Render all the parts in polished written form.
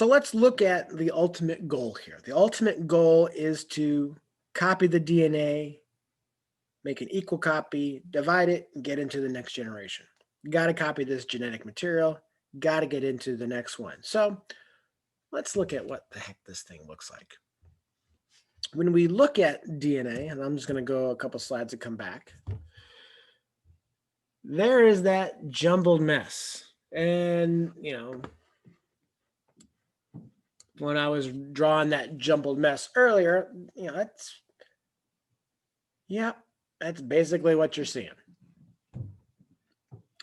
So let's look at the ultimate goal here. The ultimate goal is to copy the DNA, make an equal copy, divide it, and get into the next generation. You got to copy this genetic material, got to get into the next one. So let's look at what the heck this thing looks like. When we look at DNA, and I'm just going to go a couple slides and come back, there is that jumbled mess. And, you know, when I was drawing that jumbled mess earlier, you know, that's basically what you're seeing.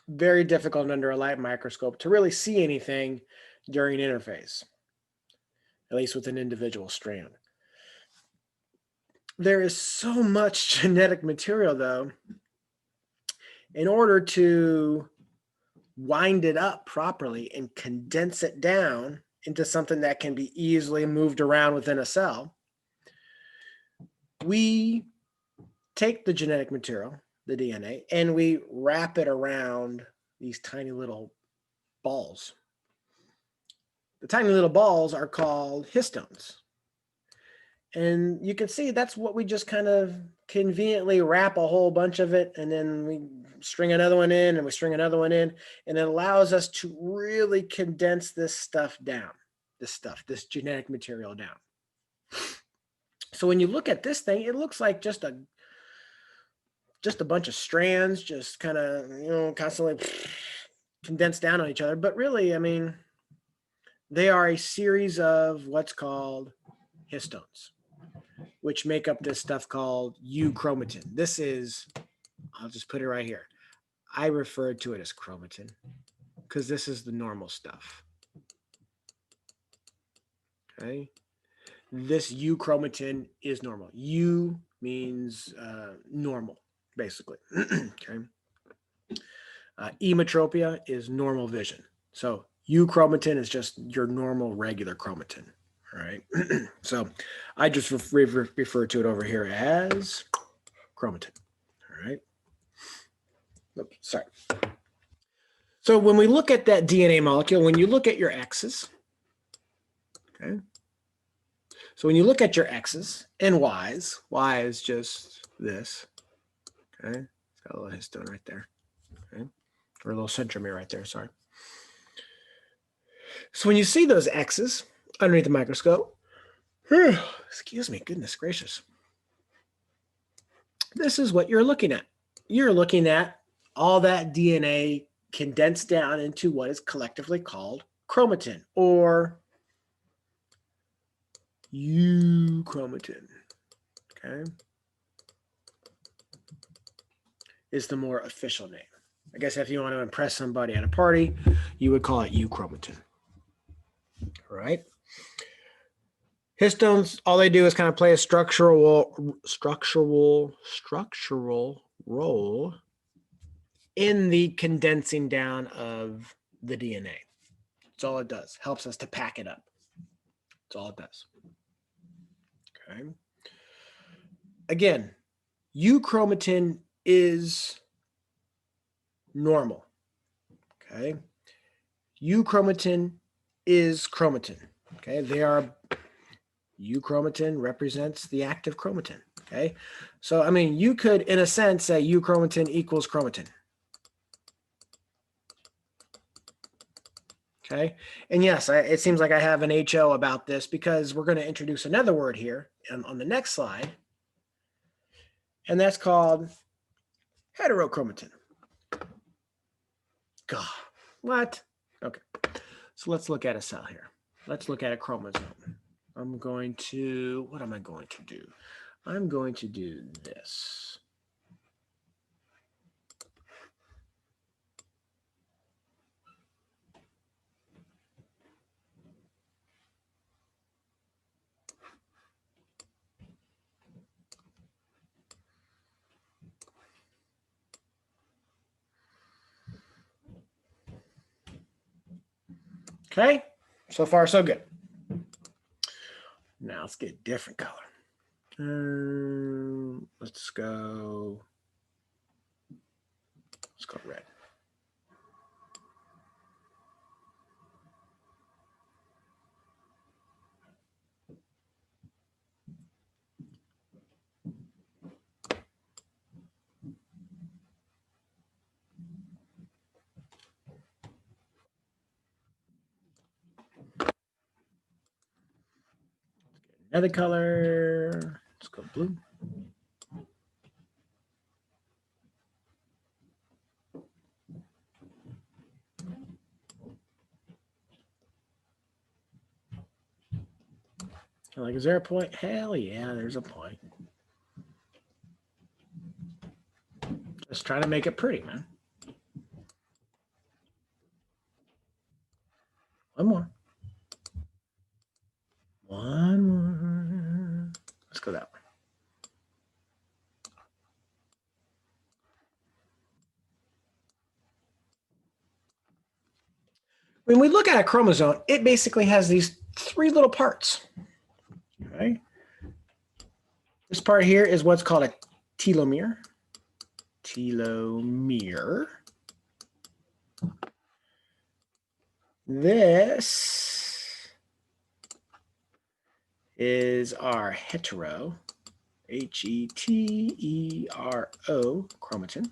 Very difficult under a light microscope to really see anything during interphase, at least with an individual strand. There is so much genetic material, though, in order to wind it up properly and condense it down into something that can be easily moved around within a cell, we take the genetic material, the DNA, and we wrap it around these tiny little balls. The tiny little balls are called histones. And you can see that's what we just kind of conveniently wrap a whole bunch of it, and then we string another one in, and we string another one in, and it allows us to really condense this stuff down, this genetic material down. So when you look at this thing, it looks like just a bunch of strands, just kind of, you know, constantly condensed down on each other. But really, I mean, they are a series of what's called histones, which make up this stuff called euchromatin. This is, I'll just put it right here. I refer to it as chromatin because this is the normal stuff. Okay. This euchromatin is normal. Eu means normal, basically. Okay. Emetropia is normal vision. So euchromatin is just your normal regular chromatin. All right. So I just refer to it over here as chromatin. All right. Oops, sorry. So when we look at that DNA molecule, when you look at your X's, okay. So when you look at your X's and Y's, Y is just this, okay. It's got a little histone right there, okay. Or a little centromere right there, sorry. So when you see those X's underneath the microscope, excuse me, goodness gracious. This is what you're looking at. You're looking at all that DNA condensed down into what is collectively called chromatin or euchromatin, okay, is the more official name. I guess if you want to impress somebody at a party, you would call it euchromatin, all right? Histones, all they do is kind of play a structural role in the condensing down of the DNA. That's all it does. Helps us to pack it up. That's all it does. Okay. Again, euchromatin is normal. Okay. Euchromatin is chromatin. Okay. Euchromatin represents the active chromatin. Okay. So, I mean, you could, in a sense, say euchromatin equals chromatin. Okay. And yes, it seems like I have an HO about this because we're going to introduce another word here on the next slide. And that's called heterochromatin. God, what? Okay. So let's look at a cell here. Let's look at a chromosome. What am I going to do? I'm going to do this. Okay, so far so good. Now let's get a different color. Let's go red. Another color. Let's go blue. Like, is there a point? Hell yeah, there's a point. Just trying to make it pretty, man. One more. One more. Let's go that way. When we look at a chromosome, it basically has these three little parts. Okay. This part here is what's called a telomere. Telomere. This is our hetero, H-E-T-E-R-O chromatin.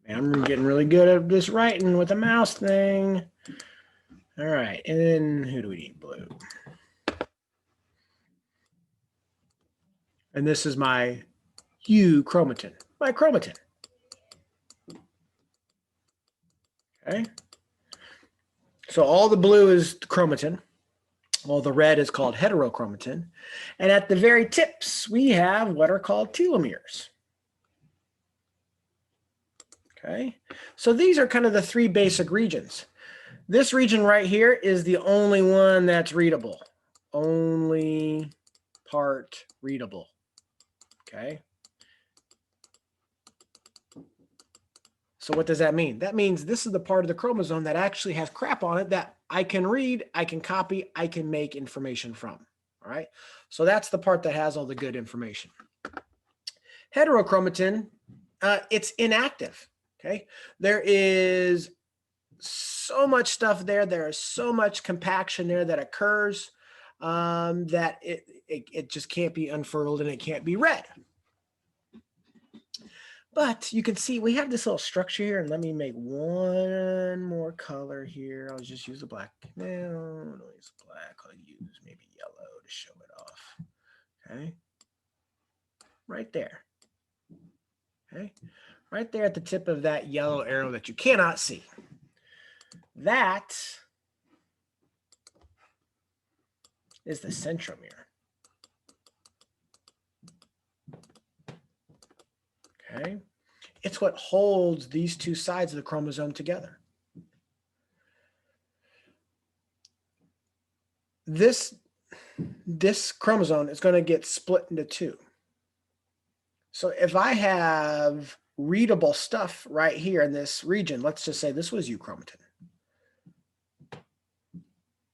Man, I'm getting really good at this writing with the mouse thing. All right, and then who do we need? Blue. And this is my euchromatin, my chromatin. Okay. So all the blue is chromatin. All the red is called heterochromatin. And at the very tips, we have what are called telomeres. Okay. So these are kind of the three basic regions. This region right here is the only one that's readable. Only part readable. Okay. So what does that mean? That means this is the part of the chromosome that actually has crap on it that I can read, I can copy, I can make information from. All right. So that's the part that has all the good information. Heterochromatin, it's inactive. Okay. There is so much stuff there. There is so much compaction there that occurs that it just can't be unfurled and it can't be read. But you can see we have this little structure here, and let me make one more color here. I'll just use the black. No, don't use the black. I'll use maybe yellow to show it off. Okay, right there. Okay, right there at the tip of that yellow arrow that you cannot see. That is the centromere. Okay, it's what holds these two sides of the chromosome together. This chromosome is going to get split into two. So if I have readable stuff right here in this region, let's just say this was euchromatin,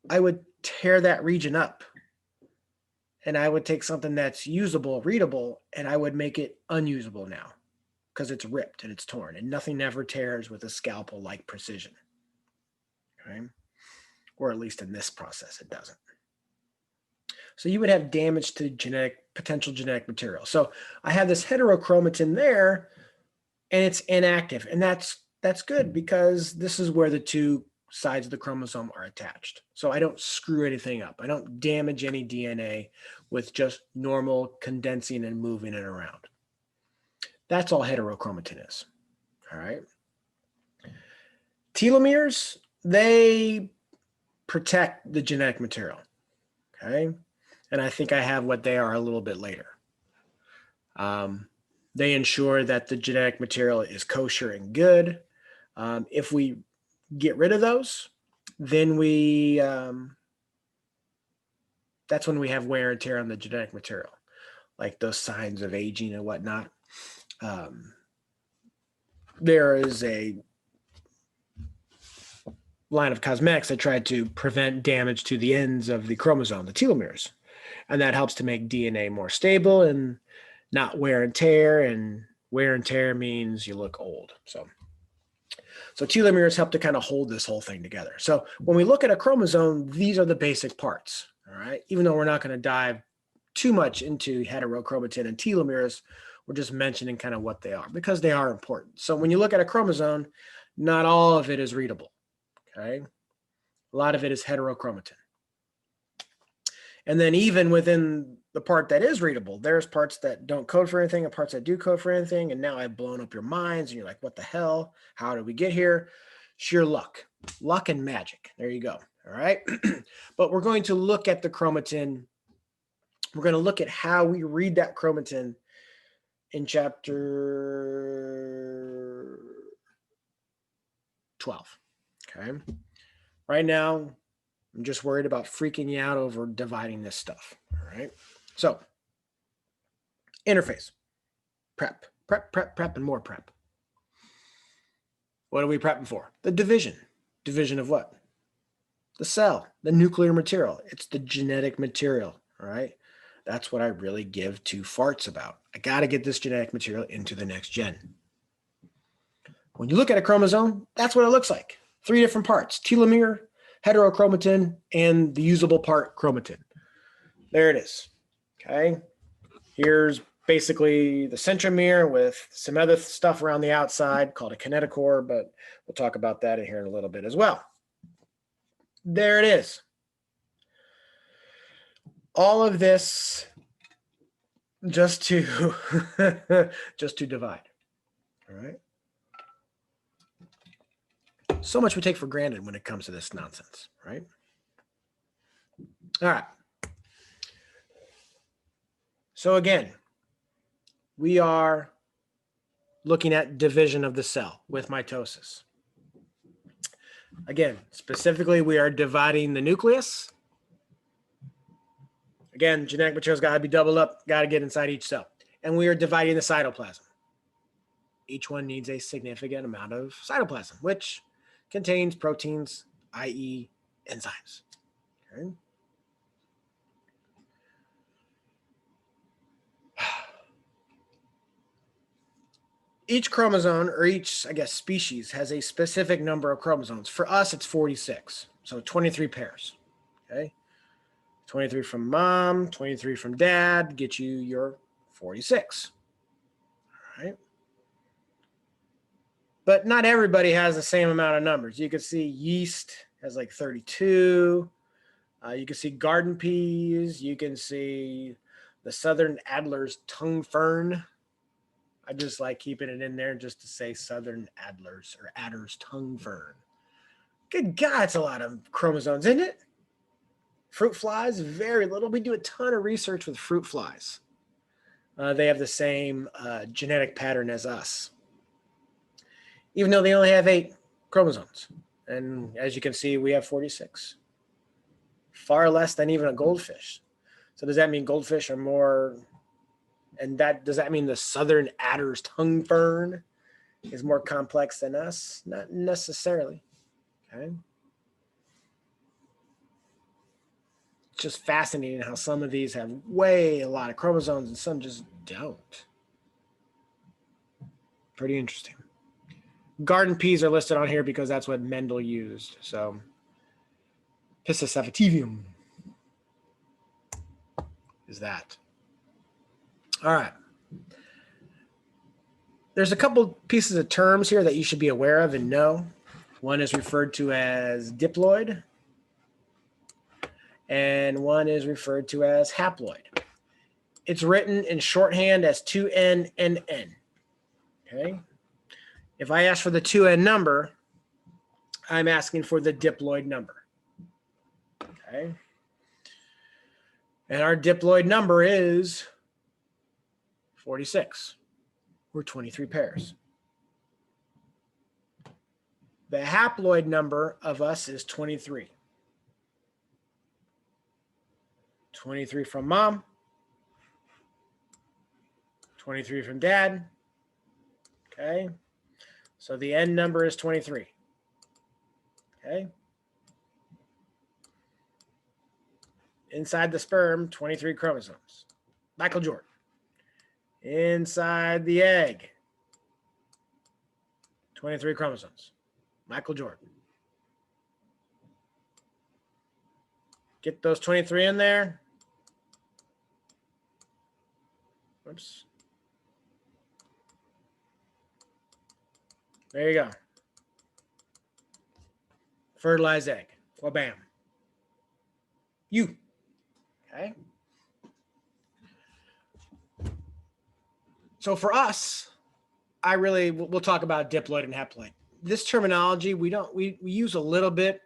I would tear that region up and I would take something that's usable, readable, and I would make it unusable now because it's ripped and it's torn, and nothing ever tears with a scalpel-like precision. Okay? Or at least in this process, it doesn't. So you would have damage to potential genetic material. So I have this heterochromatin there, and it's inactive, and that's good because this is where the two sides of the chromosome are attached. So I don't screw anything up. I don't damage any DNA with just normal condensing and moving it around. That's all heterochromatin is. All right. Telomeres, they protect the genetic material. Okay. And I think I have what they are a little bit later. They ensure that the genetic material is kosher and good. If we get rid of those, then that's when we have wear and tear on the genetic material, like those signs of aging and whatnot. There is a line of cosmetics that tried to prevent damage to the ends of the chromosome, the telomeres, and that helps to make DNA more stable and not wear and tear, and wear and tear means you look old. So telomeres help to kind of hold this whole thing together. So when we look at a chromosome, these are the basic parts, all right? Even though we're not going to dive too much into heterochromatin and telomeres, we're just mentioning kind of what they are because they are important. So when you look at a chromosome, not all of it is readable, okay? A lot of it is heterochromatin. And then even within the part that is readable, there's parts that don't code for anything and parts that do code for anything. And now I've blown up your minds and you're like, what the hell? How did we get here? Sheer luck and magic. There you go. All right. But we're going to look at the chromatin. We're going to look at how we read that chromatin in chapter 12. Okay. Right now, I'm just worried about freaking you out over dividing this stuff. All right. So, interface, prep, and more prep. What are we prepping for? The division. Division of what? The cell, the nuclear material. It's the genetic material. All right. That's what I really give two farts about. I got to get this genetic material into the next gen. When you look at a chromosome, that's what it looks like. 3 different parts: telomere, heterochromatin, and the usable part, chromatin. There it is. Okay. Here's basically the centromere with some other stuff around the outside called a kinetochore, but we'll talk about that in here in a little bit as well. There it is. All of this just to divide. All right. So much we take for granted when it comes to this nonsense, right? All right. So again, we are looking at division of the cell with mitosis. Again, specifically, we are dividing the nucleus. Again, genetic material's got to be doubled up, got to get inside each cell. And we are dividing the cytoplasm. Each one needs a significant amount of cytoplasm, which contains proteins, i.e. enzymes. Okay. Each chromosome, or each, I guess, species has a specific number of chromosomes. For us, it's 46. So 23 pairs. Okay. 23 from mom, 23 from dad, get you your 46. All right. But not everybody has the same amount of numbers. You can see yeast has like 32. You can see garden peas. You can see the southern adler's tongue fern. I just like keeping it in there just to say southern adler's or adder's tongue fern. Good God, it's a lot of chromosomes, isn't it? Fruit flies, very little. We do a ton of research with fruit flies. They have the same genetic pattern as us, even though they only have 8 chromosomes. And as you can see, we have 46. Far less than even a goldfish. So does that mean goldfish are more, and does that mean the southern adder's tongue fern is more complex than us? Not necessarily. Okay. It's just fascinating how some of these have a lot of chromosomes and some just don't. Pretty interesting. Garden peas are listed on here because that's what Mendel used. So, Piscisativum is that. All right. There's a couple pieces of terms here that you should be aware of and know. One is referred to as diploid, and one is referred to as haploid. It's written in shorthand as 2N-N-N. Okay. If I ask for the 2N number, I'm asking for the diploid number. Okay. And our diploid number is 46. We're 23 pairs. The haploid number of us is 23. 23 from mom. 23 from dad. Okay. So the N number is 23. Okay. Inside the sperm, 23 chromosomes. Michael Jordan. Inside the egg, 23 chromosomes. Michael Jordan. Get those 23 in there. Oops. There you go. Fertilized egg. Well, bam. You. Okay. So for us, we'll talk about diploid and haploid. This terminology, we use a little bit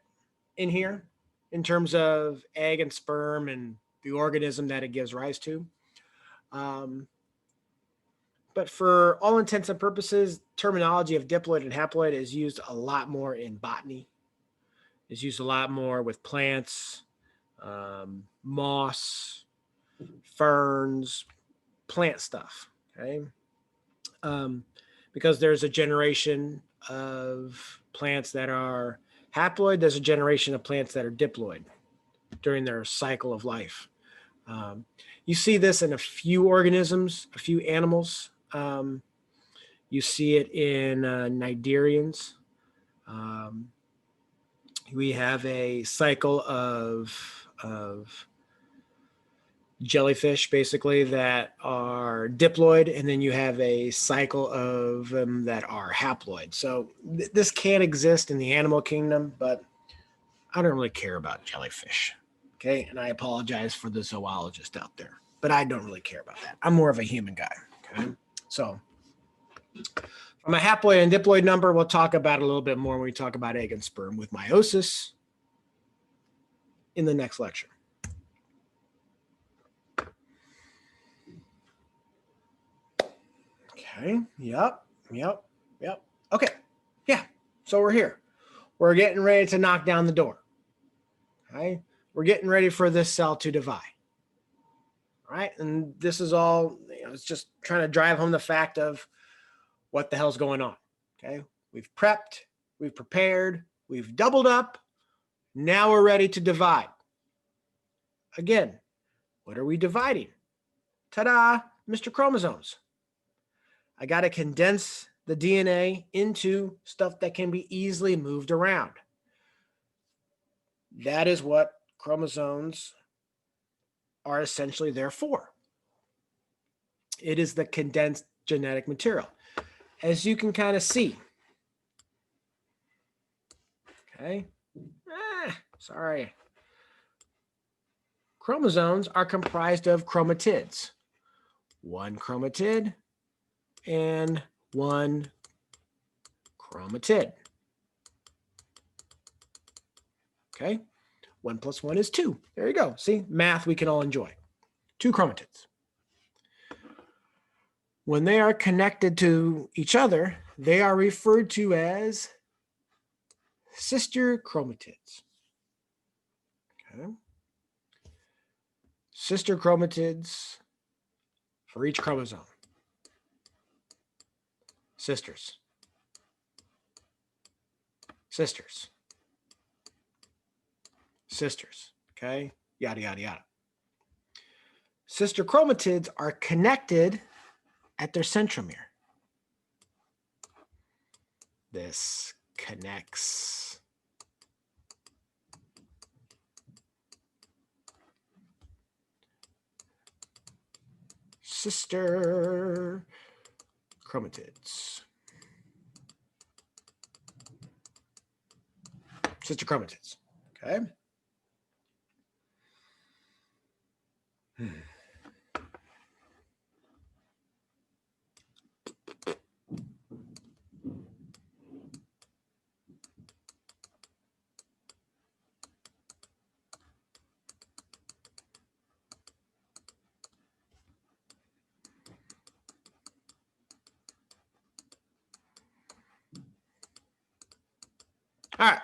in here in terms of egg and sperm and the organism that it gives rise to. But for all intents and purposes, terminology of diploid and haploid is used a lot more in botany. It's used a lot more with plants, moss, ferns, plant stuff. Okay. Because there's a generation of plants that are haploid, there's a generation of plants that are diploid during their cycle of life. You see this in a few organisms, a few animals. You see it in cnidarians. We have a cycle of jellyfish, basically, that are diploid, and then you have a cycle of them that are haploid. So this can exist in the animal kingdom, but I don't really care about jellyfish. Okay, and I apologize for the zoologist out there, but I don't really care about that. I'm more of a human guy. Okay, so from a haploid and diploid number, we'll talk about it a little bit more when we talk about egg and sperm with meiosis in the next lecture. Okay. Yep. Okay. Yeah. So we're here. We're getting ready to knock down the door. Okay. We're getting ready for this cell to divide. All right. And this is all, it's just trying to drive home the fact of what the hell's going on. Okay. We've prepped, we've prepared, we've doubled up. Now we're ready to divide. Again, what are we dividing? Ta-da, Mr. Chromosomes. I got to condense the DNA into stuff that can be easily moved around. That is what chromosomes are essentially there for. It is the condensed genetic material. As you can kind of see. Okay. Sorry. Chromosomes are comprised of chromatids. One chromatid and one chromatid. Okay. 1 + 1 is 2. There you go. See, math we can all enjoy. 2 chromatids. When they are connected to each other, they are referred to as sister chromatids. Okay. Sister chromatids for each chromosome. Sisters. Sisters. Sisters. Okay. Yada, yada, yada. Sister chromatids are connected at their centromere. This connects. Sister chromatids. Sister chromatids. Okay. All right.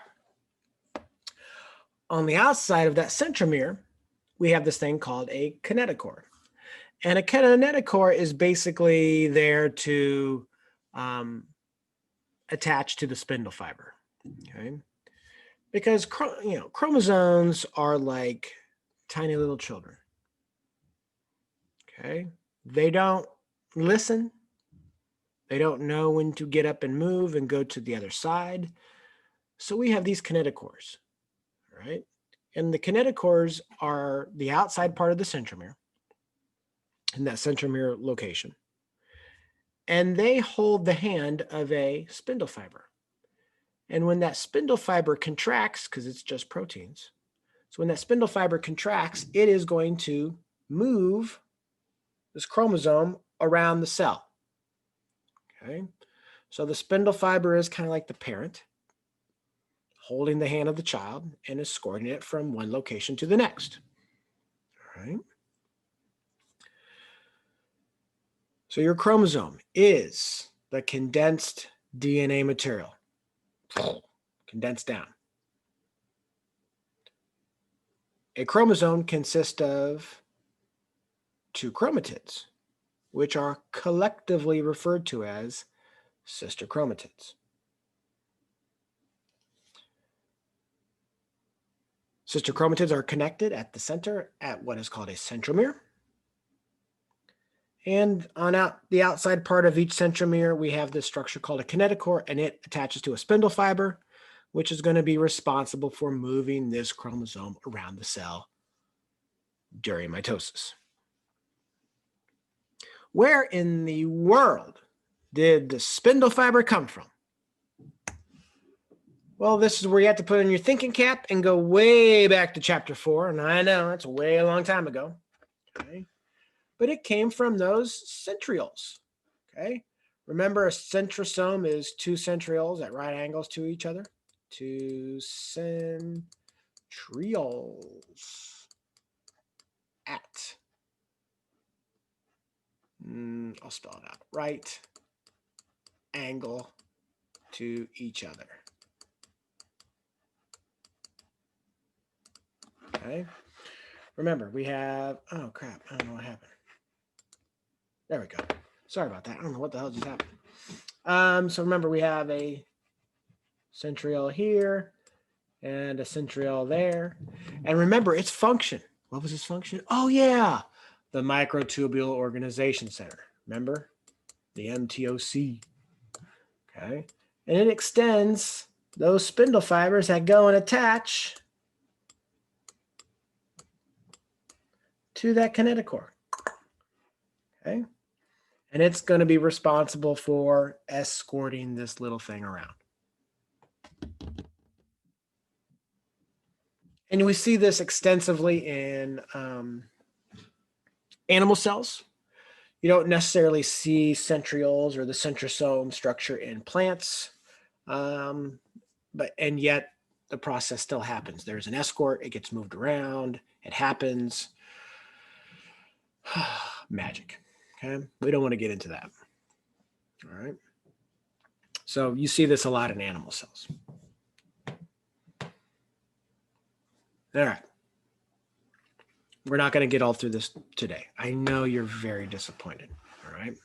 On the outside of that centromere, we have this thing called a kinetochore. And a kinetochore is basically there to attach to the spindle fiber. Okay. Because chromosomes are like tiny little children. Okay. They don't listen. They don't know when to get up and move and go to the other side. So we have these kinetochores, right? And the kinetochores are the outside part of the centromere, in that centromere location. And they hold the hand of a spindle fiber. And when that spindle fiber contracts, because it's just proteins, so when that spindle fiber contracts, it is going to move this chromosome around the cell. Okay, so the spindle fiber is kind of like the parent holding the hand of the child and escorting it from one location to the next. All right. So your chromosome is the condensed DNA material, condensed down. A chromosome consists of 2 chromatids, which are collectively referred to as sister chromatids. Sister chromatids are connected at the center at what is called a centromere. And on the outside part of each centromere, we have this structure called a kinetochore, and it attaches to a spindle fiber, which is going to be responsible for moving this chromosome around the cell during mitosis. Where in the world did the spindle fiber come from? Well, this is where you have to put on your thinking cap and go way back to chapter 4. And I know that's way a long time ago. Okay. But it came from those centrioles. Okay. Remember, a centrosome is 2 centrioles at right angles to each other. 2 centrioles at, I'll spell it out, right angle to each other. Okay. Remember, we have, oh crap, I don't know what happened. There we go. Sorry about that. I don't know what the hell just happened. So remember, we have a centriole here and a centriole there. And remember, its function. What was its function? Oh, yeah. The Microtubule Organization Center. Remember? The MTOC. Okay. And it extends those spindle fibers that go and attach to that kinetochore. Okay. And it's going to be responsible for escorting this little thing around. And we see this extensively in animal cells. You don't necessarily see centrioles or the centrosome structure in plants, and yet the process still happens. There's an escort, it gets moved around, it happens. Magic. Okay, we don't want to get into that. All right. So you see this a lot in animal cells. All right. We're not going to get all through this today. I know you're very disappointed. All right.